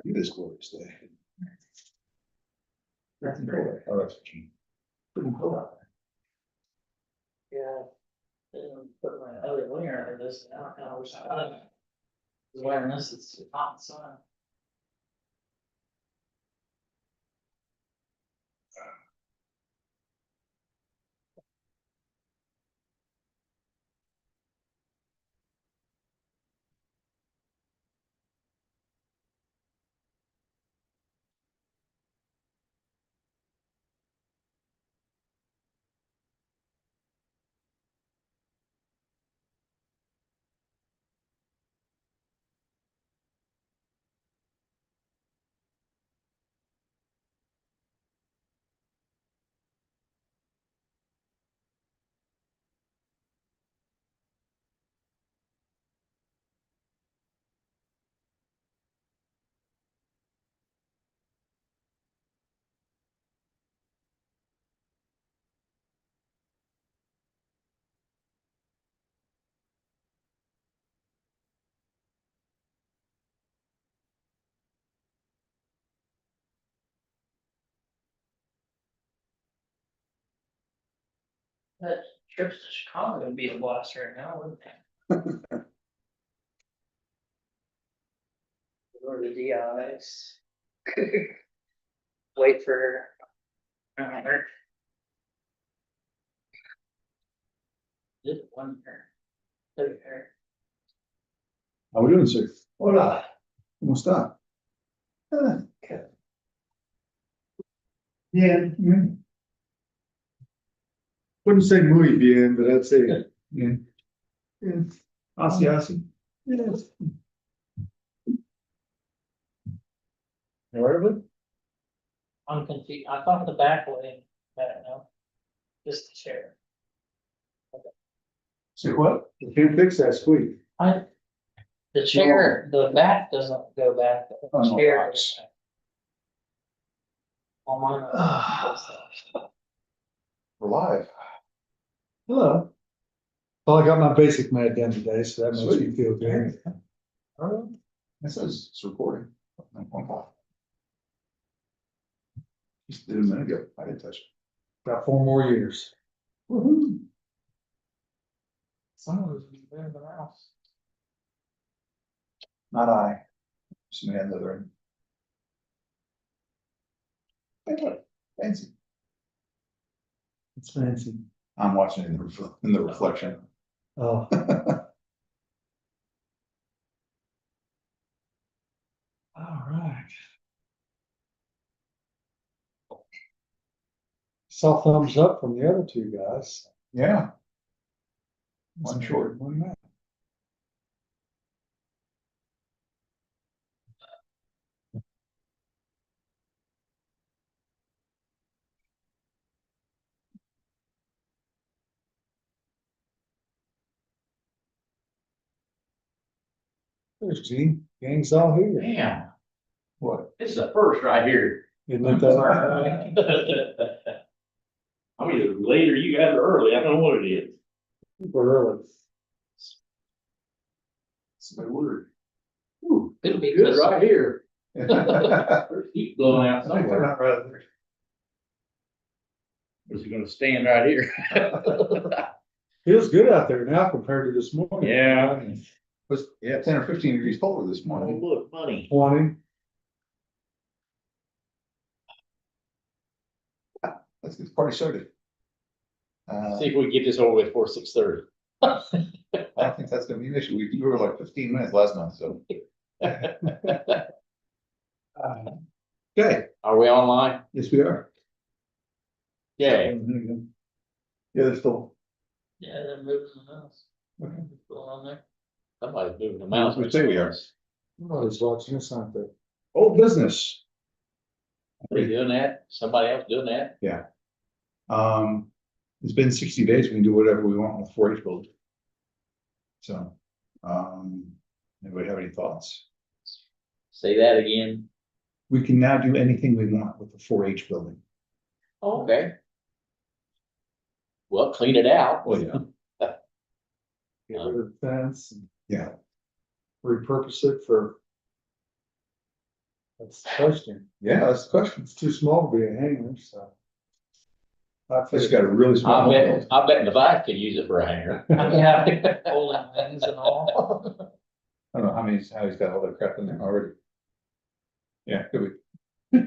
This glorious day. Nothing cool. Oh, that's what you- Pretty cool out there. Yeah. Put my other winger under this, I don't know, wish I was wearing this, it's hot sun. That trips to Chicago would be a blast right now, wouldn't it? Go to the DIs. Wait for her. Did one her. Look at her. How we doing, sir? Hola. ¿Cómo está? Bien, bien. Wouldn't say muy bien, but I'd say, yeah. Yeah. Así, así. Yes. Everybody? I'm confused, I thought the back way, I don't know. Just the chair. Say what? You can't fix that squeak. The chair, the back doesn't go back, Oh, the no, chair. rocks. On mine. We're live. Hello. Well, I got my basic med done today, so that makes me feel good. It says it's recording. Just did a minute ago. I didn't touch it. Got 4 more years. Woohoo. Someone was better than else. Not I. Somebody on the other end. Hey, look, fancy. It's fancy. I'm watching it in the reflection. Oh, all right. Saw thumbs up from the other 2 guys. Yeah. One short, one not. There's Gene. Gang's all here. Damn, What? this is the first right here. Isn't it that? I mean, later you guys are early, I don't know what it is. We're early. It's my word. Ooh, It'll be good right here. Not There's heat blowing out somewhere. right there. Is he gonna stand right here? Feels good out there now compared to this morning. Yeah. Was, yeah, 10 or 15 degrees colder this Oh, morning. look, money. 20. Let's get the party started. See if we can get this over with before 6:30. I don't think that's gonna be an issue. We were like 15 minutes last month, so. Okay, Are we online? yes, we are. Yeah. Yeah, they're still. Yeah, they're moving the mouse. Okay. What's going on there? Somebody's moving the mouse. We say we are. Nobody's watching us, aren't they? Old business. Are they doing that? Somebody else doing that? It's been 60 days. We can do whatever we want with 4-H building. So, anybody have any thoughts? Say that again. We can now do anything we want with the 4-H building. Okay. Well, clean it out. Well, yeah. Get rid of the fence. Yeah, repurpose it for? That's the question. Yeah, that's the question. It's too small to be a hangar, so. I It's think got a really small. I bet the vice could use it for a hanger. Yeah, folding wings and all. I don't know how he's got all that crap in there already. Yeah, could be. I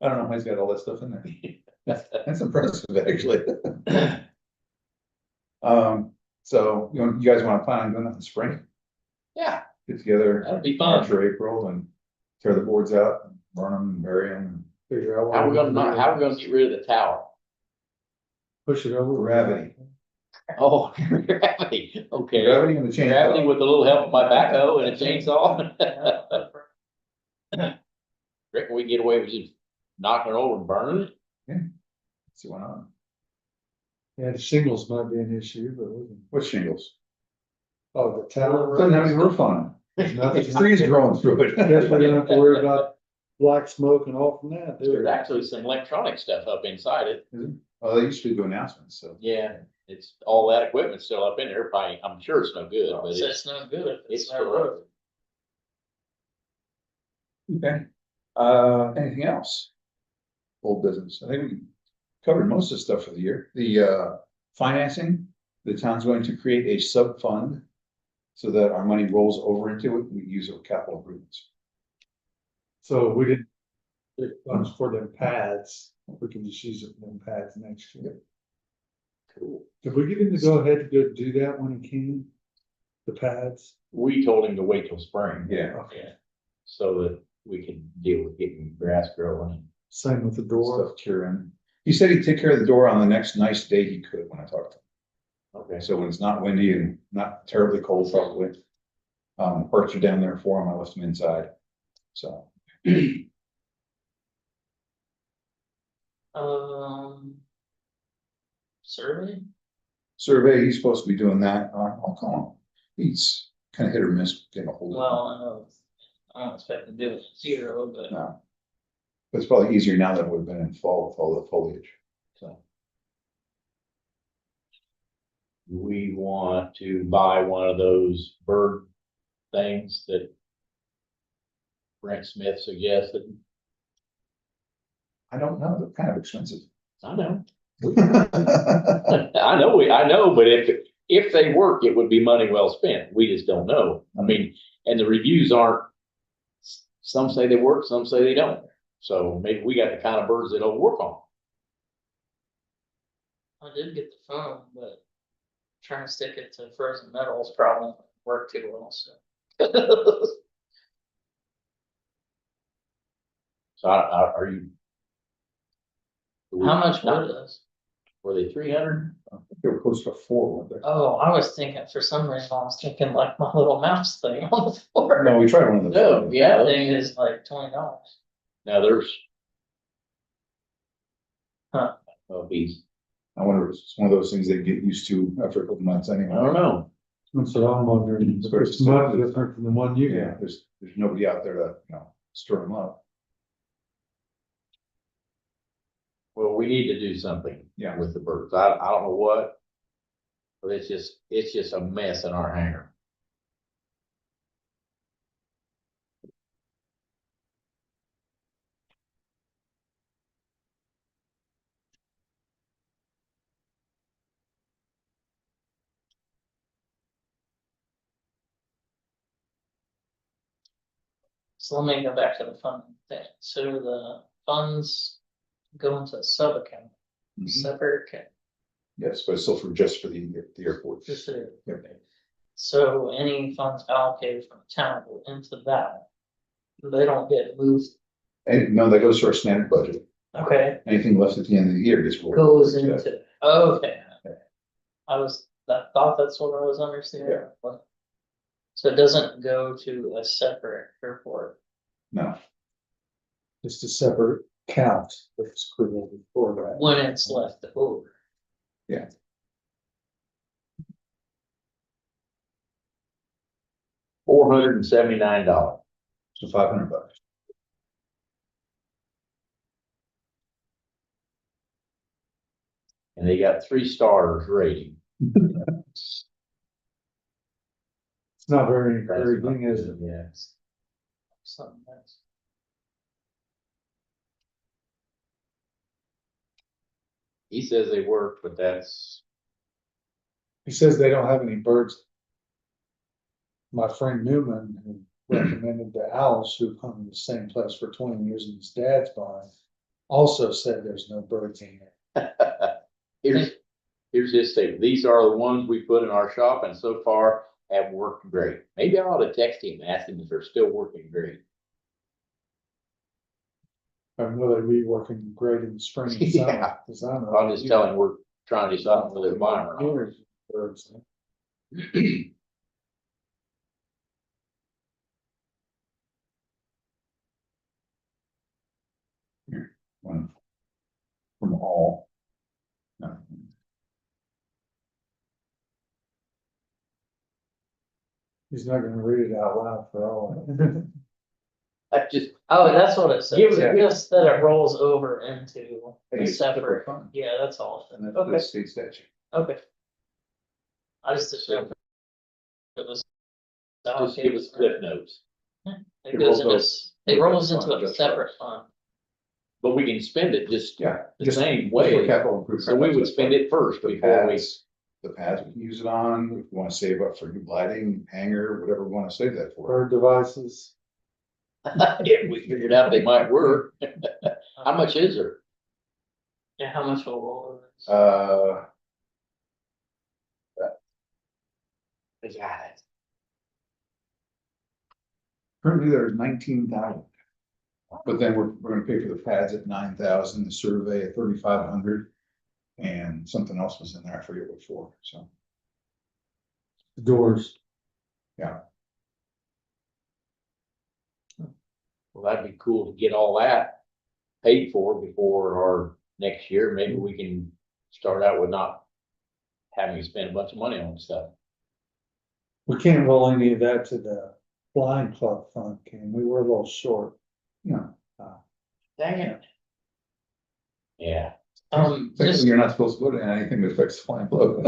don't know how he's got all that stuff in there. That's impressive, actually. So, you guys wanna plan on doing that in the spring? Yeah, Get together that'd be fun. March or April and tear the boards out, burn them, and bury them, figure out. How we gonna get rid of the tower? Push it over. Gravity. Oh, gravity, okay. Gravity and the chain. Gravity with a little help of my backhoe and a chainsaw. Reckon we get away with just knocking it over and burning it? See why not? Yeah, the shingles might be an issue, but we can. What shingles? Oh, the tower. Doesn't have any roof on There's it. nothing. There's trees growing through it. Guess we don't have to worry about black smoke and all from that, do There's we? actually some electronic stuff up inside it. Oh, they used to do announcements, so. Yeah, it's all that equipment's still up in there. Probably, I'm sure it's no good, but So it's, it's no good if it's it's no still road. Okay. Anything else? Old business. I think we covered most of the stuff for the year. The, financing, the town's going to create a sub-fund so that our money rolls over into it. We use it for capital improvements. So we did. The funds for them pads, we can just use it for them pads next year. cool. Did we give him the go ahead to go do that when he came? The pads? We told him to wait till spring. Yeah. Okay. So that we could deal with getting grass growing. Same with the door. Stuff curing. He said he'd take care of the door on the next nice day he could when I talked to him. Okay, So when it's not windy and not terribly cold, probably. Parts are down there for him. I left them inside. So. Survey? Survey, he's supposed to be doing that. I'll call him. He's kind of hit or miss getting a hold of him. Well, I know, I don't expect to do it at 0, but No. But it's probably easier now than it would have been in fall with all the foliage. So. we want to buy one of those bird things that Brent Smith suggested. I don't know. They're kind of expensive. I know. I know, but if they work, it would be money well spent. We just don't know. I mean, and the reviews aren't, some say they work, some say they don't. So maybe we got the kind of birds that don't work on. I did get the phone, but trying to stick it to frozen metals probably won't work too well, so. So are you? How much were those? Were they 300? I think they were close to 4, weren't they? Oh, I was thinking, for some reason, I was thinking like my little mouse thing on the floor. No, we tried one of those. No, yeah. That thing is like $20. Now there's. Huh. Oh, bees. I wonder if it's one of those things they get used to after a couple months I anyway. don't know. That's what I'm wondering. It's very It's much different from the one you Yeah, got. there's nobody out there to, stir them up. Well, we need to do something. Yeah. With the birds. I don't know what. But it's just a mess in our hangar. So let me go back to the fund thing. So the funds go into a sub account, Mhm. separate account. Yes, but it's still just for the airport. Just a- Yep. So any funds allocated from the town go into that. They don't get moved. And no, that goes to our standard budget. Okay, Anything left at the end of the year gets rolled. goes over to that. into, okay. I thought that's what I was understanding. So it doesn't go to a separate airport. No, Just a separate count that's created for that. When it's left over. $479. so $500. And they got 3 stars rating. It's not very encouraging, is it? Yeah. Something else. He says they work, but that's, He says they don't have any birds. My friend Newman, who recommended the owls who come in the same place for 20 years and his dad's barn, also said there's no birds in there. here's his statement. These are the ones we put in our shop and so far have worked great. Maybe I ought to text him, and ask him if they're still working great. And will they be working great in the spring and summer? Yeah. 'Cause I know I'll just tell him we're trying to decide whether they're buying or not. Here's birds. One from all. No. He's not gonna read it out loud for all of it. I just, Oh, that's what it says. Give it- Just that it rolls over into a It's separate, fund. yeah, that's all. And that's Okay, the state statute. okay. I just didn't know if it was. just give us cliff notes, It goes into, it rolls into a That's separate right. fund. but we can spend it just Yeah. the just- same just for way. capital improvement. So we would spend it first The before we. pads, the pads we can use it on, if we wanna save up for new lighting, hanger, whatever we wanna save that for. Bird devices. If we figured out they might work. How much is there? Yeah, how much will roll over? Yeah, Currently there's 19,000. But then we're gonna pay for the pads at 9,000, the survey at 3,500. And something else was in there, I forget what for, so. Doors. well, that'd be cool to get all that paid for before our next year. Maybe we can start out with not having to spend a bunch of money on stuff. We can't roll any of that to the flying club fund, can we? We're a little short. No, Dang it. Yeah, Just technically, you're not supposed to put in anything that affects the flying club.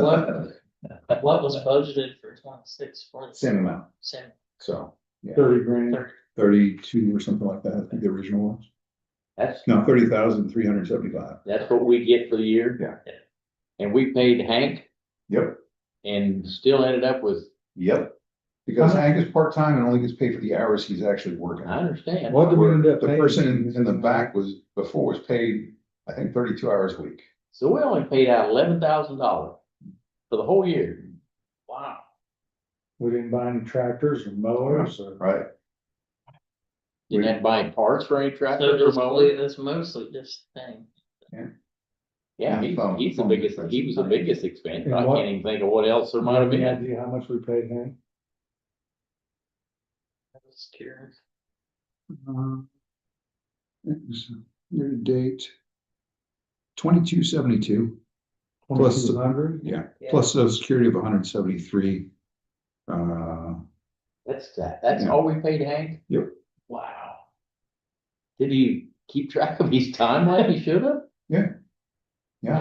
what was budgeted for 26 for the Same amount, same? so, yeah, 30 grand. 32 or something like that, I think the original was. that's, No, 30,375. that's what we get for the year. Yeah. And we paid Hank Yep, and still ended up with, yep. Because Hank is part-time and only gets paid for the hours he's actually working. I understand. What did we end up The paying? person in the back was paid, I think, 32 hours a week. So we only paid out $11,000 for the whole year. Wow. We didn't buy any tractors or mowers or. Right, Didn't have to buy parts for any So tractors or just, mowers. it's mostly just thing. Yeah, Phone- he's the phone biggest, expense. he was the biggest expense. And I what- can't even think of what else there might have Any been. idea how much we paid Hank? I was curious. It was year to date. 2272, Plus- 2,200? yeah, Yeah. plus social security of 173. That's Yeah. all we paid Hank? Yep. Wow. Did he keep track of his time like he should have? Yeah,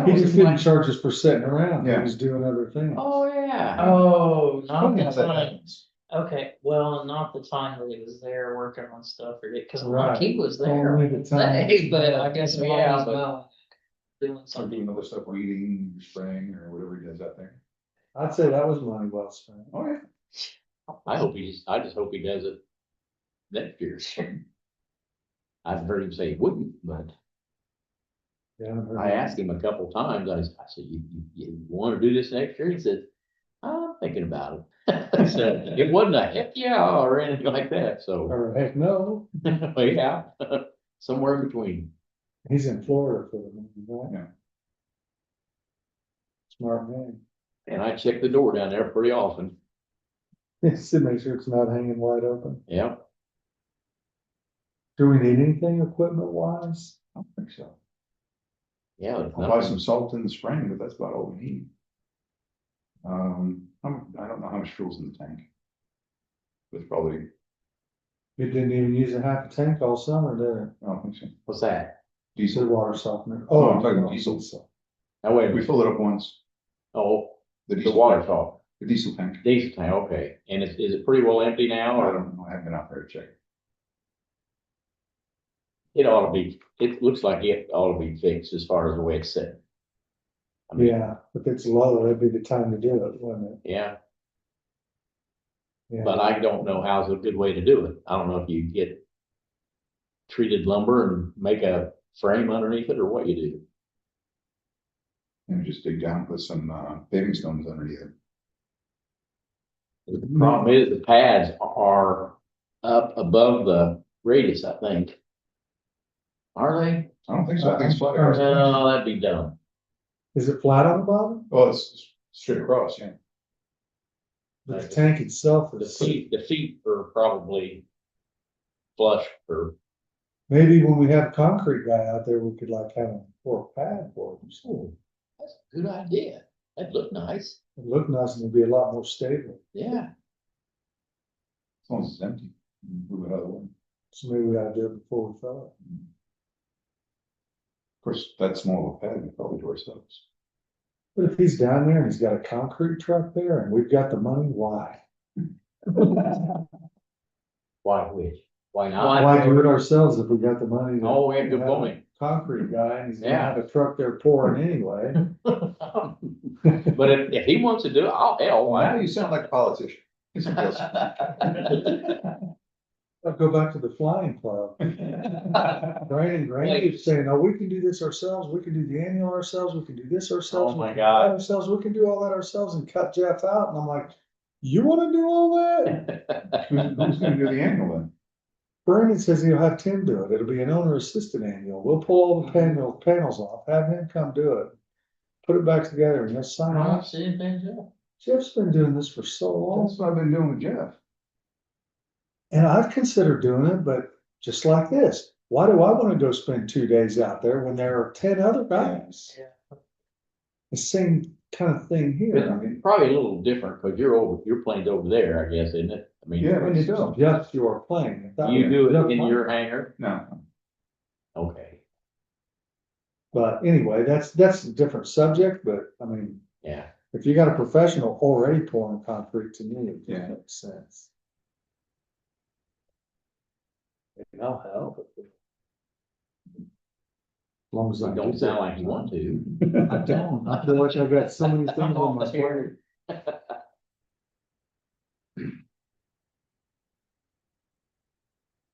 He just didn't charge us for sitting around. He Yeah. was doing other things. Oh, yeah. Oh, not funny the how that time. happens. Okay, well, not the time that he was there working on stuff or it, cause Right. like he was there. Only the time. Hey, but I guess while Yeah, he's but- mowing, doing Some something. doing other stuff, weeding, spraying, or whatever he does out there. I'd say that was money well spent. Oh, yeah. I just hope he does it next year. I've heard him say he wouldn't, but Yeah, haven't heard I that. asked him a couple times, I said, you want to do this next year? He said, I'm thinking about it. So it wasn't a heck yeah or anything like that, so, Or heck no, yeah, somewhere in between. he's in Florida for the moment, right? Yeah. Smart man. And I check the door down there pretty often, Just to make sure it's not hanging wide open. yeah. Do we need anything equipment wise? I don't think so. Yeah, it's I'll buy nothing. some salt in the spring, but that's about all we need. I don't know how much fuel's in the tank. It's probably, You didn't even use a half a tank all summer, did I don't think so. What's that? you? Diesel. Water softener. Oh, I'm talking no, diesel. Now, wait a We minute. filled it up once. Oh, the diesel water tank. talk. The diesel tank. Diesel tank, okay. And is it pretty well empty now I or don't know, I haven't been out there to check. it ought to be, it looks like it ought to be fixed as far as the way it's set. I mean, Yeah, if it's low, that'd be the time to do it, wouldn't it? yeah, Yeah. but I don't know how's a good way to do it. I don't know if you get treated lumber and make a frame underneath it or what you do. And just dig down, put some, paving stones underneath it. The problem is the pads are up above the radius, I think. Are they? I don't think so, I think it's flat across. No, that'd be dumb. Is it flat on the bottom? Well, it's straight across, yeah. But the tank itself The is, feet are probably flush or, maybe when we have a concrete guy out there, we could like have a pour a pad for him. oh, that's a good idea. That'd look nice. It'd look nice and it'd be a lot more stable. Yeah. As long as it's empty, move it out of the way. So maybe we gotta do it before we fill it. Of course, that small of a pad, we probably do ourselves. But if he's down there and he's got a concrete truck there and we've got the money, why? Why which? Why not? Why do it ourselves if we got the money? to Oh, yeah, good have a point. Concrete guy and he's gonna Yeah. have a truck there pouring anyway. But if he wants to do it, I'll hell, Well, now why? you sound like a politician. Yes, it does. I'll go back to the flying club. Brian and Granny keep saying, oh, we can do this ourselves, we can do the annual ourselves, we can do this ourselves. Oh, my we can do God. that Ourselves, we can do all that ourselves and cut Jeff out, and I'm like, you wanna do all that? Who's gonna do the annual then? Brandon says he'll have Tim do it, it'll be an owner assistant annual, we'll pull all the panels off, have him come do it. Put it back together and he'll sign I don't off. see anything, Jeff. Jeff's been doing this for so long, That's what I've been doing with Jeff. and I've considered doing it, but just like this, why do I wanna go spend 2 days out there when there are 10 other guys? Yeah. The same kind of thing here, I mean. Probably a little different, cause your plane's over there, I guess, isn't it? I mean. Yeah, when you do. Just your plane. If that You was do just it in mine. your hangar? No, Okay, But anyway, that's a different subject, but I mean, yeah. if you got a professional already pouring concrete to me, it Yeah. makes sense. And I'll help. As long as I You don't do sound it. like you want to. I don't, I feel like I've got so many things on my plate.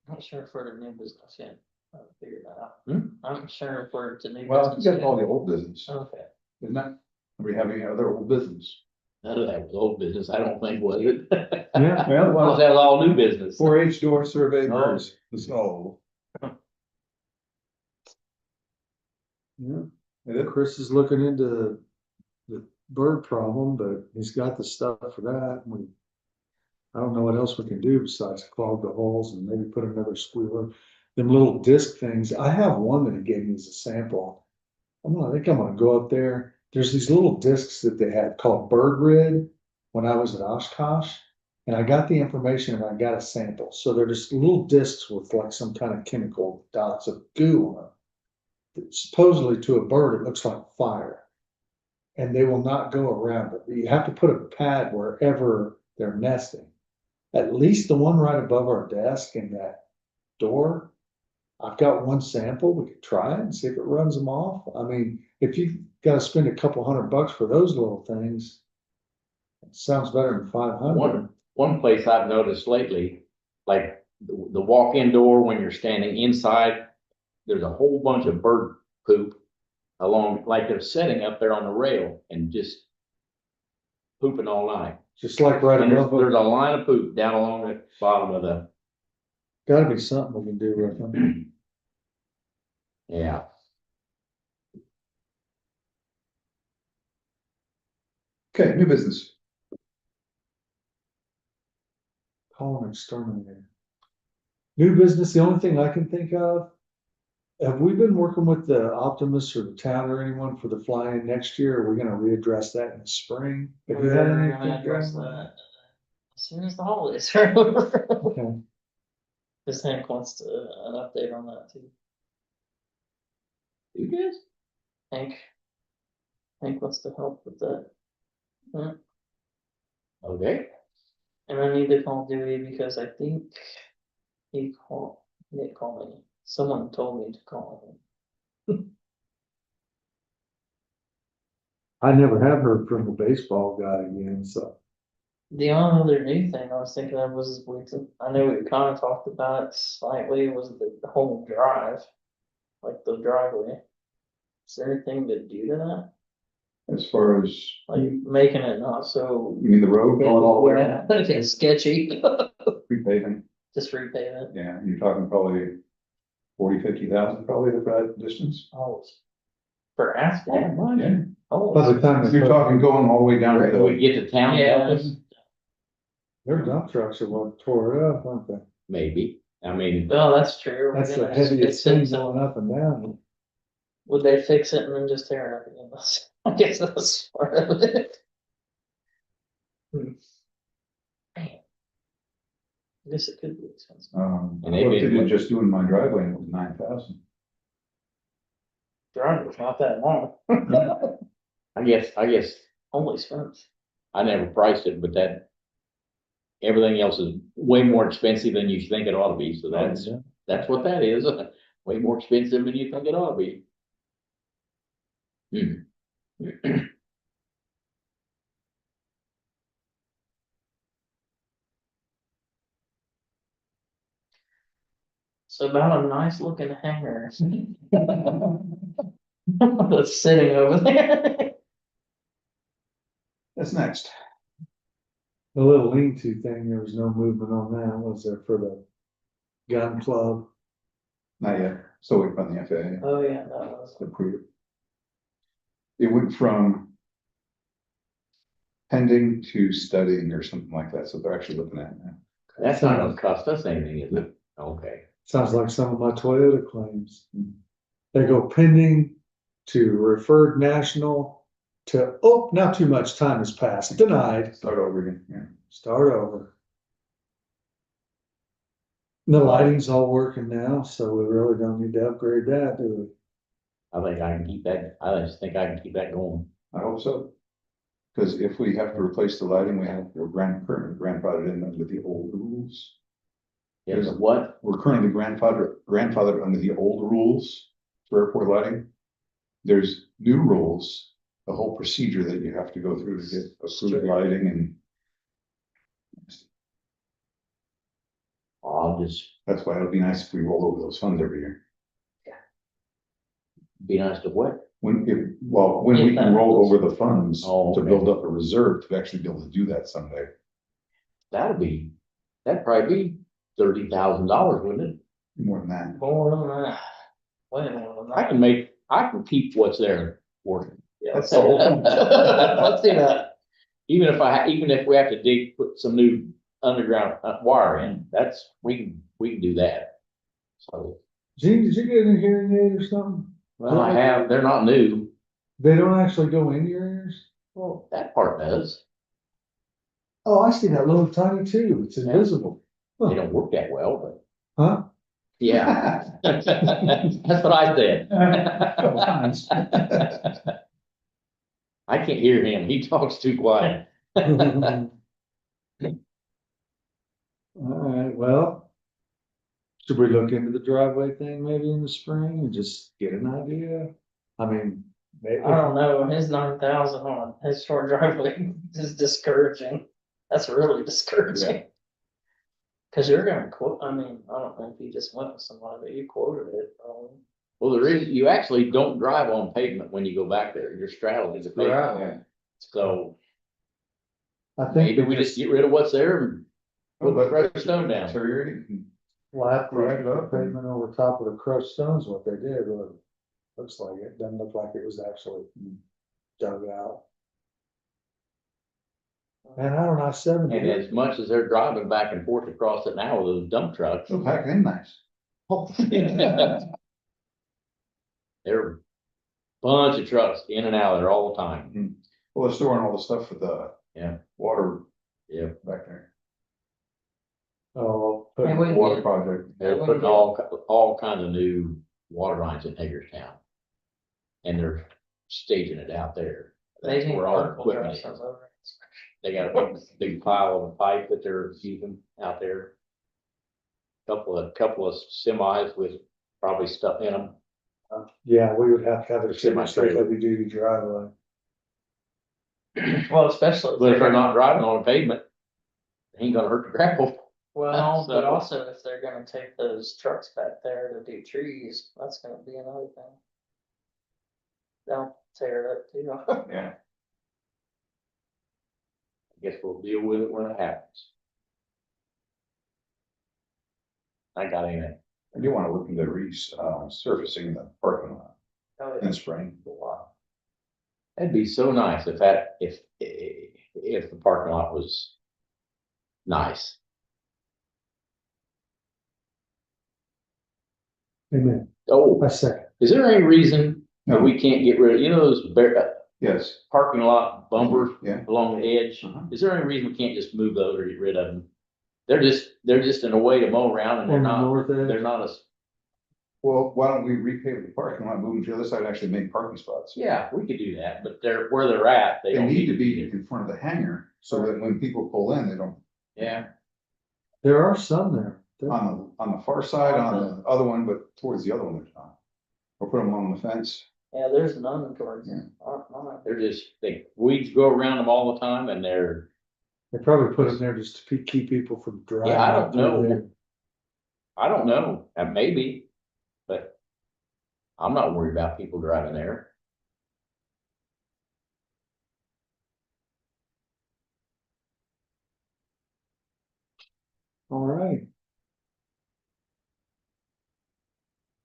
Not sure if we're the new business yet. I haven't figured that out. Hmm? I'm sure if we're to new well, you business got all yet. the old business, Okay. isn't that? We have any other old business? None of that was old business, I don't think, was it? Yeah. Well, that was all new business. 4-H door survey, Oh. birds, that's all. Yeah. Chris is looking into the bird problem, but he's got the stuff for that. I don't know what else we can do besides clog the holes and maybe put another squealer. Them little disc things, I have one that he gave me as a sample. I think I'm gonna go up there. There's these little discs that they had called bird rid when I was at Oshkosh. And I got the information and I got a sample. So they're just little discs with like some kind of chemical dots of goo on them. Supposedly to a bird, it looks like fire. And they will not go around it. You have to put a pad wherever they're nesting. At least the one right above our desk in that door. I've got one sample, we could try it and see if it runs them off. I mean, if you gotta spend a couple $100 for those little things. It sounds better than 500. One place I've noticed lately, like the walk-in door when you're standing inside, there's a whole bunch of bird poop along, like they're sitting up there on the rail and just pooping all night. Just like right And above, there's a line of poop down along the bottom of the, gotta be something we can do with them. yeah. Okay, new business. Call an exterminator. New business, the only thing I can think of. Have we been working with the Optimist or the town or anyone for the fly-in next year? Are we gonna readdress that in the spring? Have you had We're anything gonna address going on? that as soon as the holidays are over. Okay. This Hank wants to, an update on that too. You guys? Hank wants to help with that. Okay, And I need to call Dewey because I think he didn't call me. Someone told me to call him. I never have heard from the baseball guy again, so. The only other new thing I was thinking of was I know we kind of talked about it slightly, was the whole drive, like the driveway. Is there anything to do to that? As far as, Like making it not so. you mean the road going all the way Yeah, it's sketchy. repaving? Just repave it. Yeah, you're talking probably 40,000-50,000 probably the that distance. Oh, for asphalt. that much? Yeah, Oh, By the time they you're put, talking going all the way down to Where we the, get to town, Yeah. their dump trucks are what tore it up, aren't they? maybe, I mean, well, that's true. We're That's the gonna just heaviest fix it, thing so- going up and down. Would they fix it and then just tear it up again? I guess that's part of it. Hmm. Man. I guess it could be expensive. And I they looked made- at it just doing my driveway and it was 9,000. Driveway's not that long. I guess, Holy smokes. I never priced it, but everything else is way more expensive than you think it ought to be, so that's what that is, way more expensive than you think it ought to be. So about a nice looking hanger. That's sitting over there. That's next. The little lean-to thing, there was no movement on that, was there, for the gun club? Not yet, still waiting on the FAA Oh, yeah, that was. to approve it. It went from pending to studying or something like that, so they're actually looking at it now. That's not gonna cost us anything, is it? Okay. Sounds like some of my Toyota claims. They go pending to referred national to, oh, not too much time has passed, denied, Start over again, yeah. start over. The lighting's all working now, so we really don't need to upgrade that, do we? I think I can keep that, I just think I can keep that going. I hope so. Cause if we have to replace the lighting, we have to grandfathered in under the old rules. Yes, what? We're currently grandfathered under the old rules for airport lighting. There's new rules, the whole procedure that you have to go through to get approved lighting and I'll just that's why it'd be nice if we roll over those funds every year. be nice to what? When we can roll over the funds Oh, to okay. build up a reserve to actually be able to do that someday. That'd probably be $30,000, wouldn't it? More than that. More than that. Way more than that. I can keep what's there working. Yeah, That's the whole thing. Let's do that. Even if we have to put some new underground wire in, we can do that. So, Gene, did you get a hearing aid or something? well, they're not new. They don't actually go in your ears? Well, that part does. Oh, I see that little tiny tube, it's Yeah. invisible. They don't work that well, but Huh? yeah. That's what I said. Couple times. I can't hear him. He talks too quiet. Alright, well. Should we look into the driveway thing maybe in the spring and just get an idea? I mean, maybe, I don't know, his 9,000 on his short driveway is discouraging. That's really discouraging. Cause you're gonna quote, I mean, I don't know if you just went with somebody, but you quoted it. Well, you actually don't drive on pavement when you go back there. You're straddling the pavement. Yeah. So I think maybe they we just get rid of what's there and put the crushed stone down. Deteriorating. lap Right the up. pavement over top of the crushed stones, what they did, really. Looks like it, doesn't look like it was actually dug out. And I don't know, 70. And as much as they're driving back and forth across it now with those dump trucks, They'll pack it in nice. there are a bunch of trucks in and out there all the time. Well, they're storing all the stuff for the water Yeah, back there. Oh, Hey, put- wait. Water project. they're putting all kinds of new water lines in Hagerstown. And they're staging it out there. They That's need where all the purple equipment dress is. over They got a big pile of pipe that they're using out there. Couple of semis with probably stuff in them. Yeah, we would have to have a Semi-trailer. heavy duty driveway. Well, especially. But if they're not driving on a pavement, it ain't gonna hurt the gravel. Well, but So- also if they're gonna take those trucks back there to do trees, that's gonna be another thing. They'll tear it up too. Yeah. I guess we'll deal with it when it happens. I got anything. I do wanna look into surfacing the parking lot Oh, in yeah. the spring a lot. That'd be so nice if if the parking lot was nice. Amen. Oh, I second. is there any reason that No. we can't get rid of, those Yes. parking lot bumpers Yeah. along the edge? Uh-huh. Is there any reason we can't just move those or get rid of them? They're just in a way to mow around and On the north edge. they're not as, Well, why don't we repave the parking lot, move them to the other side, and actually make parking spots? yeah, we could do that, but where they're at, they They don't need to be in front of the hangar, so that when people pull in, they don't, Yeah, There are some there. on the far side, on the other one, but towards the other one, there's not. Or put them along the fence. Yeah, there's none towards. Yeah. Mine. weeds grow around them all the time and they're, They probably put them there just to keep people from driving. Yeah, I don't up through know. there. I don't know, maybe, but I'm not worried about people driving there. All right.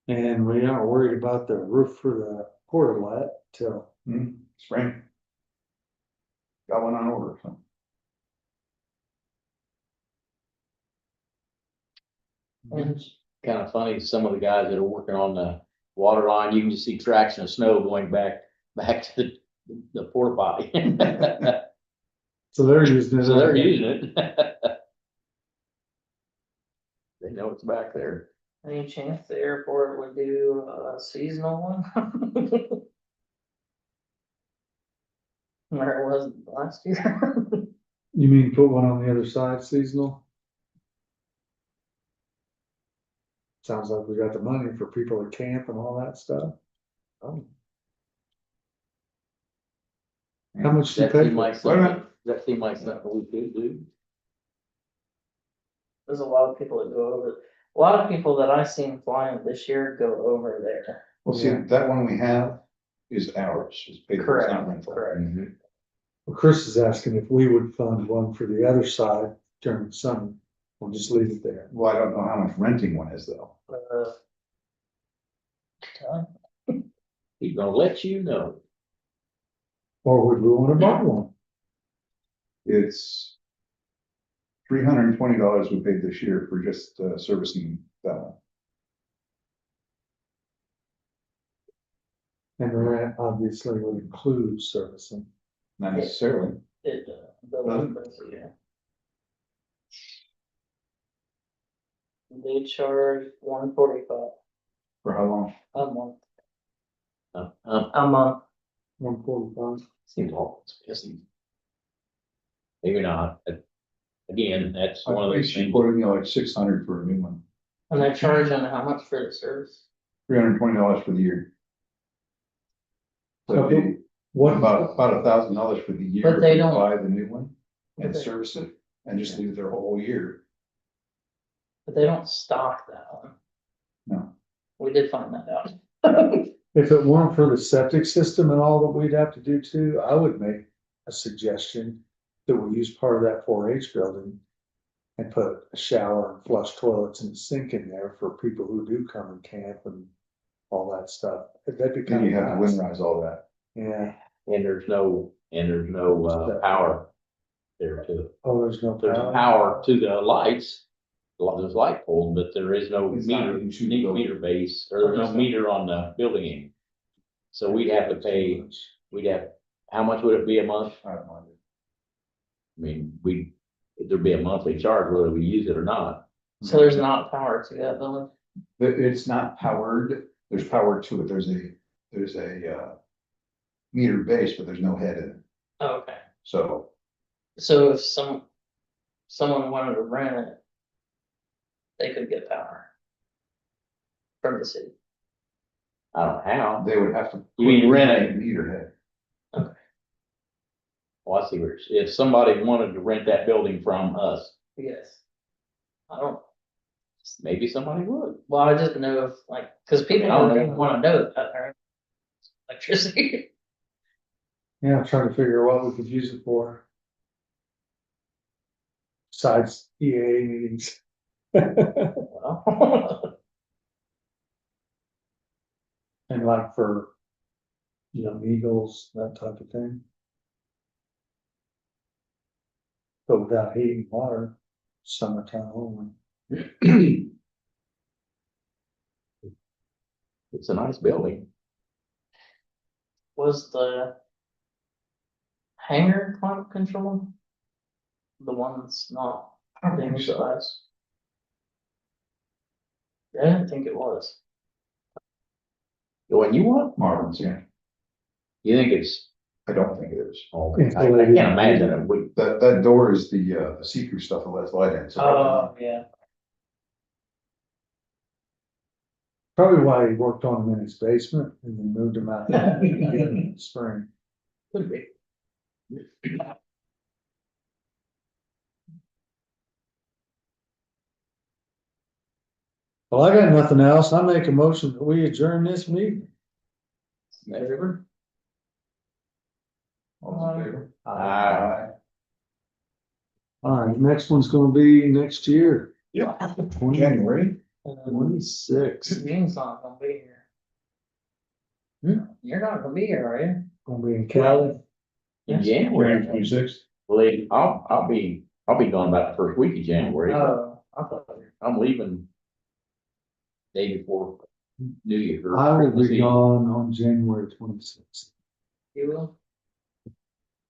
And we aren't worried about the roof for the portalet till, Spring. Got one on order, so. And Kind of funny, some of the guys that are working on the water line, you can just see tracks of snow going back to the porta potty. so they're using it. So they're using it. They know it's back there. any chance the airport would do a seasonal one? Where it was last year. You mean put one on the other side seasonal? Sounds like we got the money for people to camp and all that stuff. Oh. How much do you That pay seem for like it? something, that seem like something we could do. There's a lot of people that go over, a lot of people that I seen flying this year go over there. Well, see, that one we have is ours, it's paid for, it's not Correct, rental. correct. Well, Chris is asking if we would fund one for the other side during the summer. We'll just leave it there. Well, I don't know how much renting one is though. He's gonna let you know. Or would we wanna buy one? It's $320 we paid this year for just servicing that one. And the rent obviously would include servicing. Not necessarily. It, the one person, yeah. They charge $145 For how long? a month, Um, a month. 145. seems awful expensive. Maybe not, but again, that's one of I think those she things. quoted me like 600 for a new one, And they're charging how much for the service? $320 for the year. So it'd be What about $1,000 for the year. But they if you don't- Buy the new one and Okay. service it and just leave it there a whole year. But they don't stock that one. No. We did find that out. If it weren't for the septic system and all that we'd have to do too, I would make a suggestion that we use part of that 4-H building and put a shower and flush toilets and a sink in there for people who do come and camp and all that stuff. That'd be Then kind you of have to nice. winterize all that. Yeah. And there's no power there to, Oh, there's no there's power. power to the lights. There's light poles, but there is no It's not meter, into the building. meter base, or there's no meter on the building end. So we'd have to pay, how much would it be a month? I don't know. I mean, there'd be a monthly charge whether we use it or not. So there's not power to that building? It's not powered, there's power to it, there's a meter base, but there's no head in it, Okay. so. So if someone wanted to rent it, they could get power from the city. I don't know how. They would have to. You mean rent it? Meter head. Well, I see where it's, if somebody wanted to rent that building from us, Yes. I don't, maybe somebody would. well, I just know if like, cause people I don't don't know. even wanna know about their electricity. Yeah, I'm trying to figure out what we could use it for. Besides EA meetings. Well, And like for, Eagles, that type of thing. But without heat and water, summertime only. It's a nice building. was the hangar climate control? The one that's not being think so. utilized? I didn't think it was. The one you want? Marvin's, yeah. You think it's, I don't think it is. okay, I can't imagine it would. That door is the see-through stuff that lets light in. So Oh, yeah. Probably why he worked on them in his basement and then moved them out in the spring. Could be. Well, I got nothing else. I make a motion that we adjourn this meeting. Never. All in favor? Aye. All right, next one's gonna be next year, Yeah. 20 January. 26. Gene's not gonna be here. You're not gonna be here, are you? Gonna be in Cali. In Yes. January. 26th. Well, I'll be gone about the first week of January. but Oh, I thought. I'm leaving day before New Year. or I will Christmas be Eve. gone on January 26th. You will?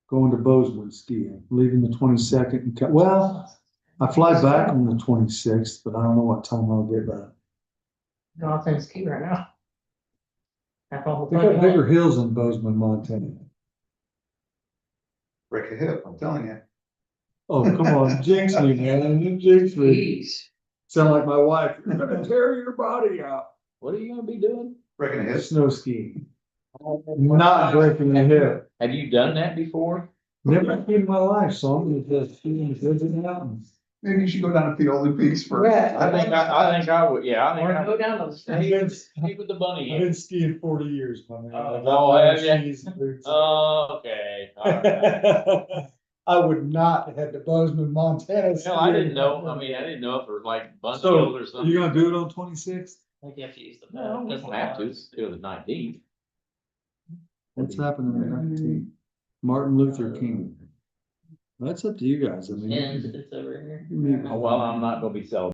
Going to Bozeman skiing, leaving the 22nd and, well, I fly back on the 26th, but I don't know what time I'll get back. Go out there and ski right now. Have all the We fun got you bigger want. hills in Bozeman, Montana. Break a hip, I'm telling you. Oh, come on, jinx me, man, you jinx me. Jeez. Sound like my wife, you're gonna tear your body out. What are you gonna be doing? Breaking a hip. Snow skiing, not breaking a hip. Have you done that before? Never in my life, so I'm just skiing in the mountains. Maybe you should go down to Pioli Peaks for. I think I would, yeah, I think Or I go would. down to the I've state. been, Stick with the bunny. I've been skiing 40 years, my man. Oh, I got no, my have ya? skis and boots. Okay. All right. I would not head to Bozeman, Montana. Well, I didn't know, I mean, I didn't know if it was like bunch So, hills or are something. you gonna do it on 26th? I think you have to use the. No, we don't have to, it's till the 19th. What's happening on the 19th? Martin Luther King. That's up to you guys, I mean. And it's over here. You mean- Oh, well, I'm not gonna be celebrating